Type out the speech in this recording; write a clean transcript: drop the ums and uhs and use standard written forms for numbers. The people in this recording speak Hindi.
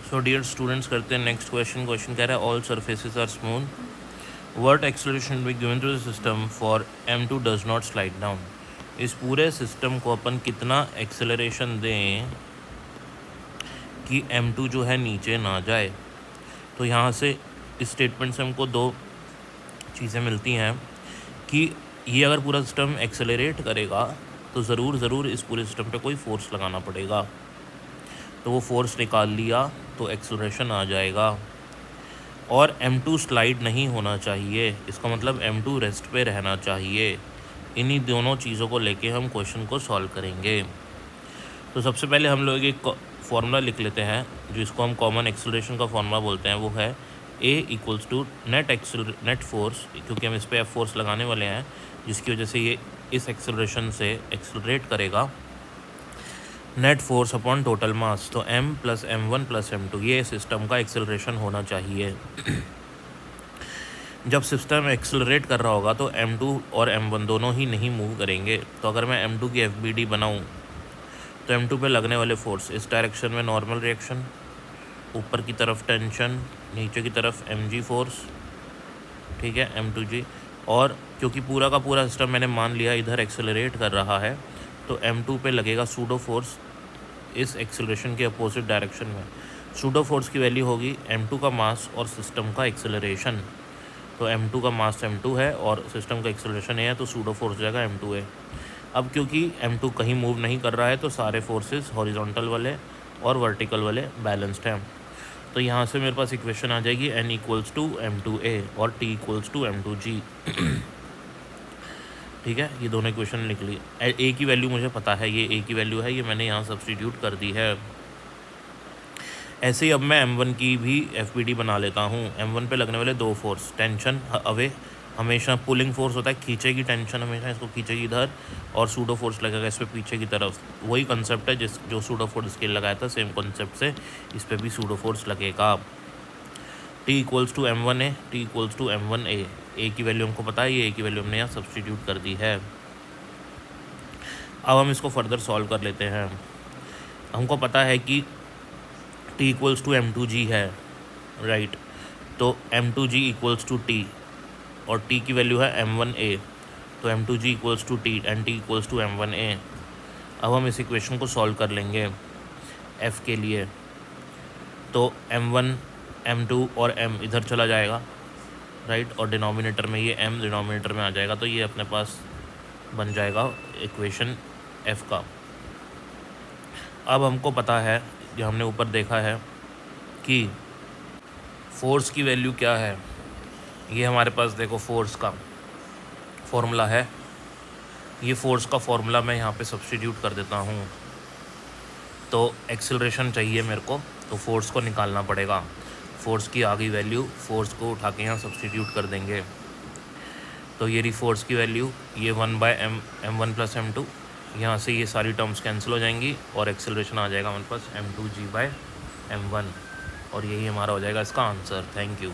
सो डियर स्टूडेंट्स, करते हैं नेक्स्ट क्वेश्चन। क्वेश्चन कह रहा है all surfaces are smooth, what acceleration be given to the system for m2 does not slide down. इस पूरे सिस्टम को अपन कितना एक्सेलरेशन दें कि m2 जो है नीचे ना जाए। तो यहाँ से इस स्टेटमेंट से हमको दो चीज़ें मिलती हैं कि ये अगर पूरा सिस्टम एक्सेलरेट करेगा तो ज़रूर इस पूरे सिस्टम पे कोई फोर्स लगाना पड़ेगा। तो वो फोर्स निकाल लिया तो एक्सेलरेशन आ जाएगा। और m2 स्लाइड नहीं होना चाहिए, इसका मतलब m2 रेस्ट पे रहना चाहिए। इन्हीं दोनों चीज़ों को लेके हम क्वेश्चन को सॉल्व करेंगे। तो सबसे पहले हम लोग एक फार्मूला लिख लेते हैं, जो इसको हम कॉमन एक्सेलरेशन का फार्मूला बोलते हैं। वो है A equals to net force, क्योंकि हम इस पर F फोर्स लगाने वाले हैं, जिसकी वजह से ये इस एक्सेलरेशन से एक्सेलरेट करेगा, net force upon total mass. तो m plus m1 plus m2 ये सिस्टम का एक्सेलरेशन होना चाहिए। जब सिस्टम एक्सेलरेट कर रहा होगा तो m2 और m1 दोनों ही नहीं मूव करेंगे। तो अगर मैं m2 की FBD बनाऊं तो m2 पे लगने वाले फोर्स इस डायरेक्शन में नॉर्मल रिएक्शन, ऊपर की तरफ टेंशन, नीचे की तरफ mg फोर्स, ठीक है, m2g। और क्योंकि पूरा का पूरा सिस्टम मैंने मान लिया इधर एक्सेलरेट कर रहा है, तो m2 पे लगेगा सूडो फोर्स इस एक्सेलरेशन के अपोजिट डायरेक्शन में। सूडो फोर्स की वैल्यू होगी m2 का मास और सिस्टम का एक्सेलरेशन। तो m2 का मास m2 है और सिस्टम का एक्सेलरेशन है, तो सूडो फोर्स जाएगा m2a। अब क्योंकि m2 कहीं मूव नहीं कर रहा है तो सारे फोर्सेस हॉरिजॉन्टल वाले और वर्टिकल वाले बैलेंस्ड हैं। तो यहाँ से मेरे पास इक्वेशन आ जाएगी n इक्वल्स टू m2a और t इक्वल्स टू m2g। ठीक है, ये दोनों इक्वेशन लिख ली। a की वैल्यू मुझे पता है, ये a की वैल्यू है, ये मैंने यहाँ सब्स्टिट्यूट कर दी है। ऐसे ही अब मैं m1 की भी FBD बना लेता हूँ। m1 पे लगने वाले दो फोर्स, टेंशन अवे हमेशा पुलिंग फोर्स होता है, खींचेगी टेंशन, हमेशा इसको खींचेगी इधर, और सूडो फोर्स लगेगा इस पर पीछे की तरफ। वही कंसेप्ट है जो सूडो फोर्स स्केल लगाया था, सेम कंसेप्ट से इस पर भी सूडो फोर्स लगेगा। t equals to m1a, t equals to m1a। a की वैल्यू हमको पता है, ये a की वैल्यू हमने यहाँ सब्स्टिट्यूट कर दी है। अब हम इसको फर्दर सॉल्व कर लेते हैं। हमको पता है कि t इक्वल्स टू m2g है, राइट। तो m2g इक्वल्स टू t और t की वैल्यू है m1a, तो m2g equals to t and t equals to m1a। अब हम इस इक्वेशन को सॉल्व कर लेंगे f के लिए। तो m1 m2 और m इधर चला जाएगा, राइट, और डिनोमिनेटर में ये m डिनोमिनेटर में आ जाएगा, तो ये अपने पास बन जाएगा इक्वेशन f का। अब हमको पता है, जो हमने ऊपर देखा है कि फोर्स की वैल्यू क्या है। ये हमारे पास देखो फोर्स का फॉर्मूला है, ये फोर्स का फॉर्मूला मैं यहाँ पे सब्स्टिट्यूट कर देता हूँ। तो एक्सेलरेशन चाहिए मेरे को, तो फोर्स को निकालना पड़ेगा। फोर्स की आ गई वैल्यू, फोर्स को उठा के यहाँ सब्स्टिट्यूट कर देंगे। तो ये रही फोर्स की वैल्यू, ये 1/m1 प्लस m2, यहाँ से ये सारी टर्म्स कैंसिल हो जाएंगी और एक्सेलरेशन आ जाएगा हमारे पास m2g/m1, और यही हमारा हो जाएगा इसका आंसर। Thank you.